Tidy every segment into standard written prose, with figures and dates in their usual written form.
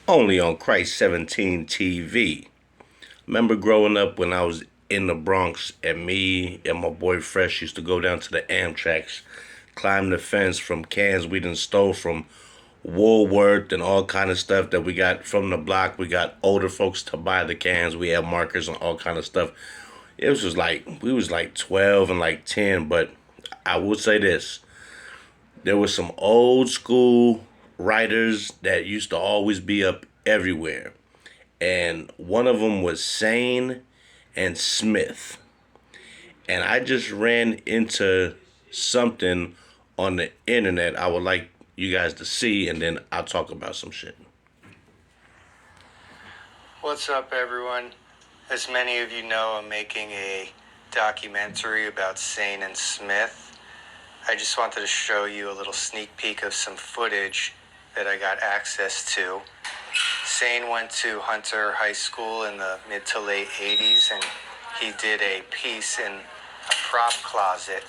only on Christ 17 TV. Remember growing up when I was in the Bronx and me and my boy Fresh used to go down to the Amtrak's, climb the fence from cans we done stole from Woolworth and all kind of stuff that we got from the block. We got older folks to buy the cans. We had markers and all kind of stuff. It was just like we was like 12 and like 10, but I would say this. There was some old school writers that used to always be up everywhere. And one of them was Sane and Smith. And I just ran into something on the internet I would like you guys to see, and then I'll talk about some shit. What's up, everyone? As many of you know, I'm making a documentary about Sane and Smith. I just wanted to show you a little sneak peek of some footage that I got access to. Sane went to Hunter High School in the mid to late 80s, and he did a piece in a prop closet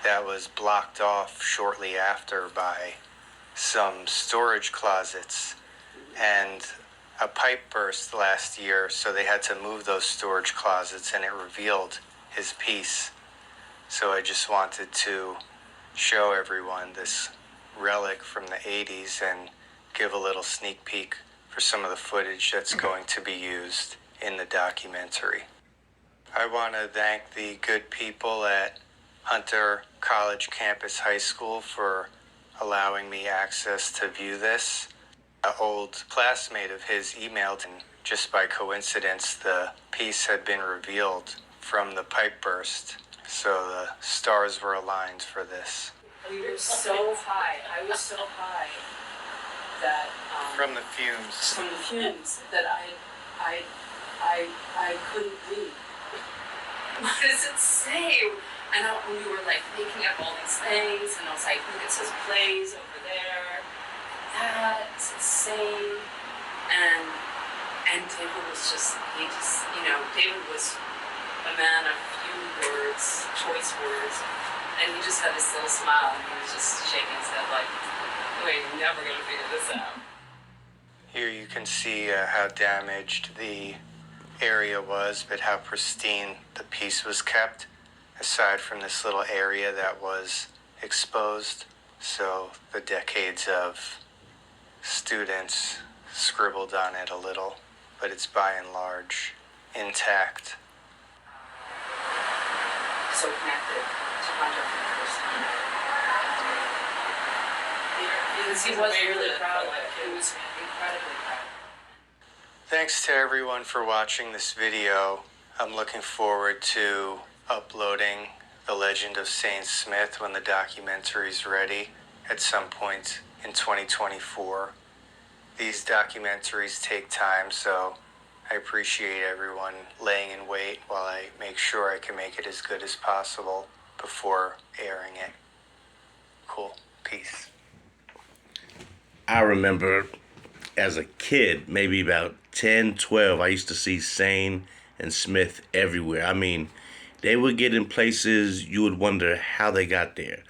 that was blocked off shortly after by some storage closets. And a pipe burst last year, so they had to move those storage closets, and it revealed his piece. So I just wanted to show everyone this relic from the 80s and give a little sneak peek for some of the footage that's going to be used in the documentary. I want to thank the good people at Hunter College Campus High School for allowing me access to view this. An old classmate of his emailed, and just by coincidence, the piece had been revealed from the pipe burst. So the stars were aligned for this. We were so high. I was so high that From the fumes. from the fumes that I couldn't read. What does it say? And we were like making up all these things, and I was like, look, it says plays over there. That's insane. And David was just, David was a man of few words, choice words, and he just had this little smile, and he was just shaking his head like, we ain't never gonna figure this out. Here you can see how damaged the area was, but how pristine the piece was kept, aside from this little area that was exposed. So the decades of students scribbled on it a little, but it's by and large intact. So connected to Hunter for the first time. Because he was really proud of it. He was incredibly proud. Thanks to everyone for watching this video. I'm looking forward to uploading The Legend of Saint Smith when the documentary's ready at some point in 2024. These documentaries take time, so I appreciate everyone laying in wait while I make sure I can make it as good as possible before airing it. Cool. Peace. I remember as a kid, maybe about 10, 12, I used to see Sane and Smith everywhere. I mean, they would get in places you would wonder how they got there.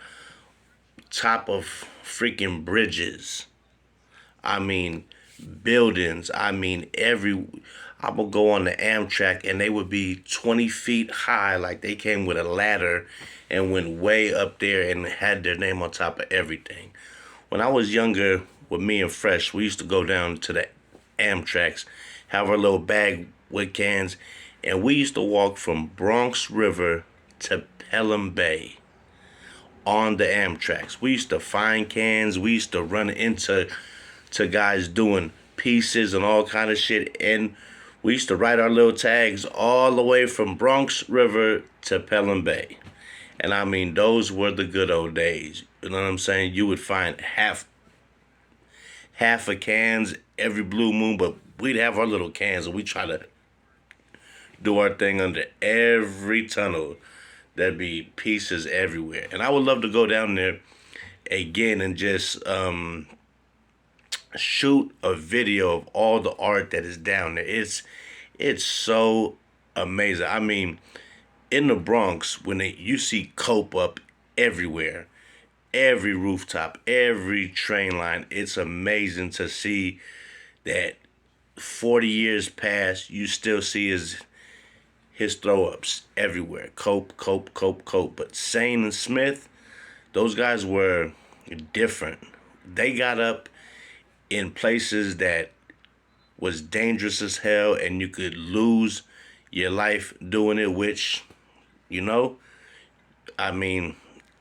Top of freaking bridges. I mean, buildings. I mean, I would go on the Amtrak and they would be 20 feet high, like they came with a ladder and went way up there and had their name on top of everything. When I was younger, with me and Fresh, we used to go down to the Amtrak's, have our little bag with cans, and we used to walk from Bronx River to Pelham Bay on the Amtrak's. We used to find cans. We used to run into guys doing pieces and all kind of shit, and we used to write our little tags all the way from Bronx River to Pelham Bay. And I mean, those were the good old days. You know what I'm saying? You would find half of cans every blue moon, but we'd have our little cans and we try to do our thing under every tunnel. There'd be pieces everywhere. And I would love to go down there again and just shoot a video of all the art that is down there. It's so amazing. I mean, in the Bronx, when you see cope up everywhere, every rooftop, every train line, it's amazing to see that 40 years past, you still see his throw ups everywhere. Cope, Cope, Cope, Cope. But Sane and Smith, those guys were different. They got up in places that was dangerous as hell, and you could lose your life doing it, which, you know, I mean,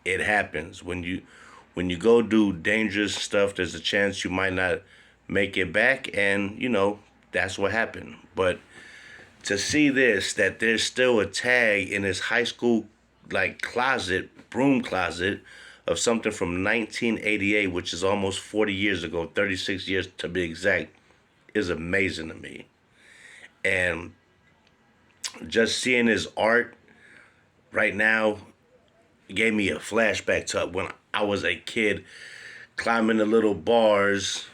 it happens. When you go do dangerous stuff, there's a chance you might not make it back, and that's what happened. But to see this, that there's still a tag in his high school broom closet of something from 1988, which is almost 40 years ago, 36 years to be exact, is amazing to me. And just seeing his art right now gave me a flashback to when I was a kid climbing the little bars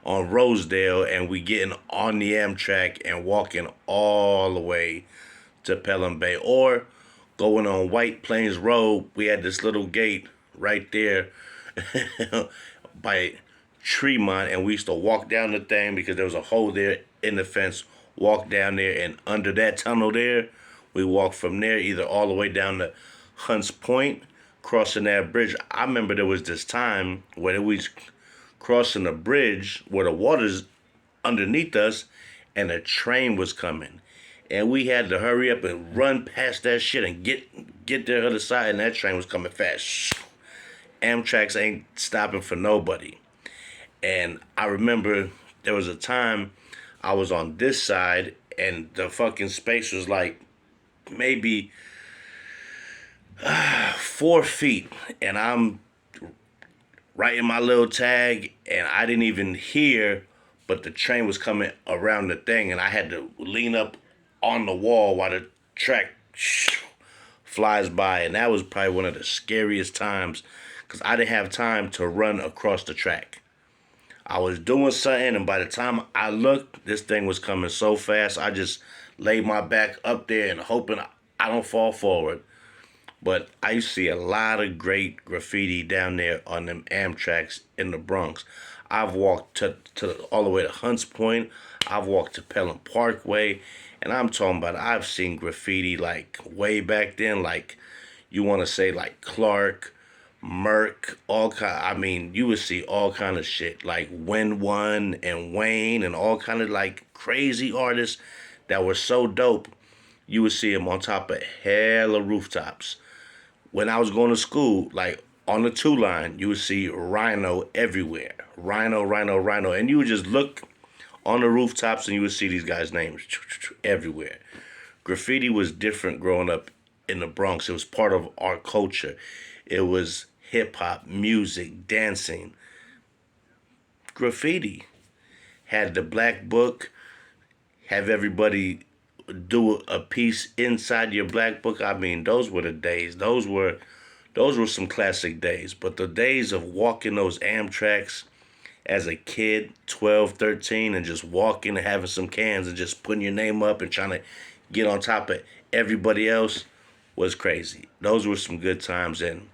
on Rosedale, and we getting on the Amtrak and walking all the way to Pelham Bay, or going on White Plains Road. We had this little gate right there by Tremont, and we used to walk down the thing because there was a hole there in the fence. Walk down there, and under that tunnel there, we walked from there either all the way down to Hunts Point, crossing that bridge. I remember there was this time where we was crossing a bridge where the water's underneath us, and a train was coming, and we had to hurry up and run past that shit and get to the other side, and that train was coming fast. Amtrak's ain't stopping for nobody. And I remember there was a time I was on this side, and the fucking space was like maybe 4 feet, and I'm right in my little tag, and I didn't even hear, but the train was coming around the thing, and I had to lean up on the wall while the track flies by, and that was probably one of the scariest times because I didn't have time to run across the track. I was doing something, and by the time I looked, this thing was coming so fast, I just laid my back up there and hoping I don't fall forward. But I used to see a lot of great graffiti down there on them Amtraks in the Bronx. I've walked to all the way to Hunts Point. I've walked to Pelham Parkway. And I'm talking about, I've seen graffiti like way back then, like you want to say like Clark, Merck, I mean, you would see all kind of shit like Win One and Wayne and all kind of like crazy artists that were so dope. You would see them on top of hella rooftops. When I was going to school, like on the 2 line, you would see Rhino everywhere. Rhino, Rhino, Rhino. And you would just look on the rooftops and you would see these guys' names everywhere. Graffiti was different growing up in the Bronx. It was part of our culture. It was hip hop, music, dancing. Graffiti had the black book, have everybody do a piece inside your black book. I mean, those were the days. Those were some classic days. But the days of walking those Amtraks as a kid, 12, 13, and just walking and having some cans and just putting your name up and trying to get on top of everybody else was crazy. Those were some good times, and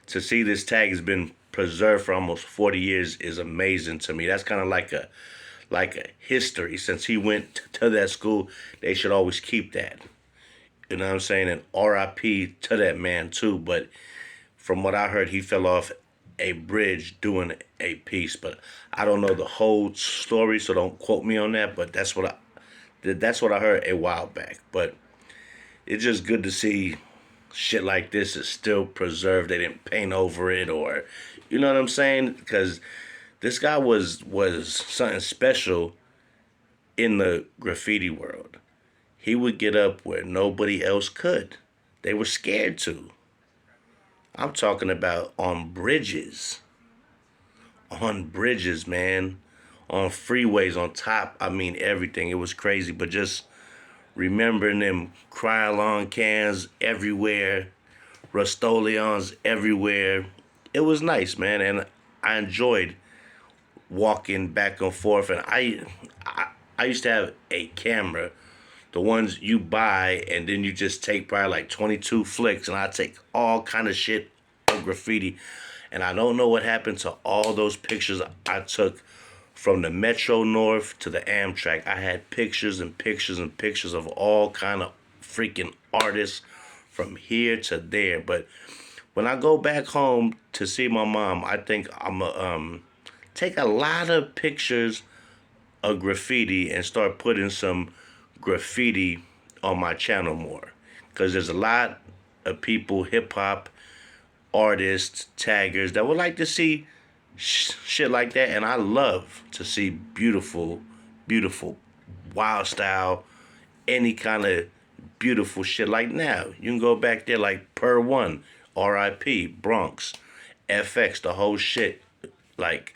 to see this tag has been preserved for almost 40 years is amazing to me. That's kind of like a history. Since he went to that school, they should always keep that. You know what I'm saying? And R.I.P. to that man too. But from what I heard, he fell off a bridge doing a piece. But I don't know the whole story, so don't quote me on that. But that's what I heard a while back. But it's just good to see shit like this is still preserved. They didn't paint over it, or you know what I'm saying? Because this guy was something special in the graffiti world. He would get up where nobody else could. They were scared to. I'm talking about on bridges. On bridges, man. On freeways, on top. I mean, everything. It was crazy. But just remembering them Krylon cans everywhere. Rust-Oleons everywhere. It was nice, man. And I enjoyed walking back and forth. And I used to have a camera, the ones you buy and then you just take probably like 22 flicks, and I take all kind of shit of graffiti. And I don't know what happened to all those pictures I took from the Metro North to the Amtrak. I had pictures and pictures and pictures of all kind of freaking artists from here to there. But when I go back home to see my mom, I think I'm gonna take a lot of pictures of graffiti and start putting some graffiti on my channel more. Because there's a lot of people, hip hop artists, taggers that would like to see shit like that. And I love to see beautiful, beautiful, wild style, any kind of beautiful shit. Like now, you can go back there like Per One, R.I.P., Bronx, FX, the whole shit. Like,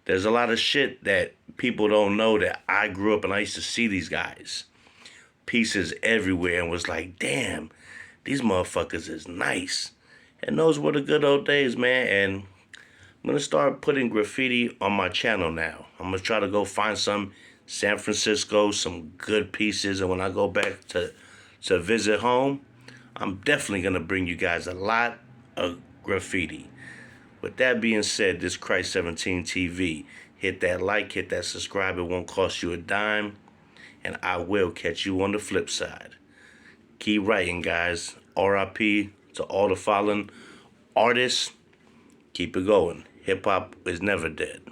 there's a lot of shit that people don't know that I grew up and I used to see these guys. Pieces everywhere and was like, damn, these motherfuckers is nice. And those were the good old days, man. And I'm gonna start putting graffiti on my channel now. I'm gonna try to go find some San Francisco, some good pieces. And when I go back to visit home, I'm definitely gonna bring you guys a lot of graffiti. With that being said, this Christ 17 TV. Hit that like, hit that subscribe. It won't cost you a dime. And I will catch you on the flip side. Keep writing, guys. RIP to all the fallen artists. Keep it going. Hip hop is never dead.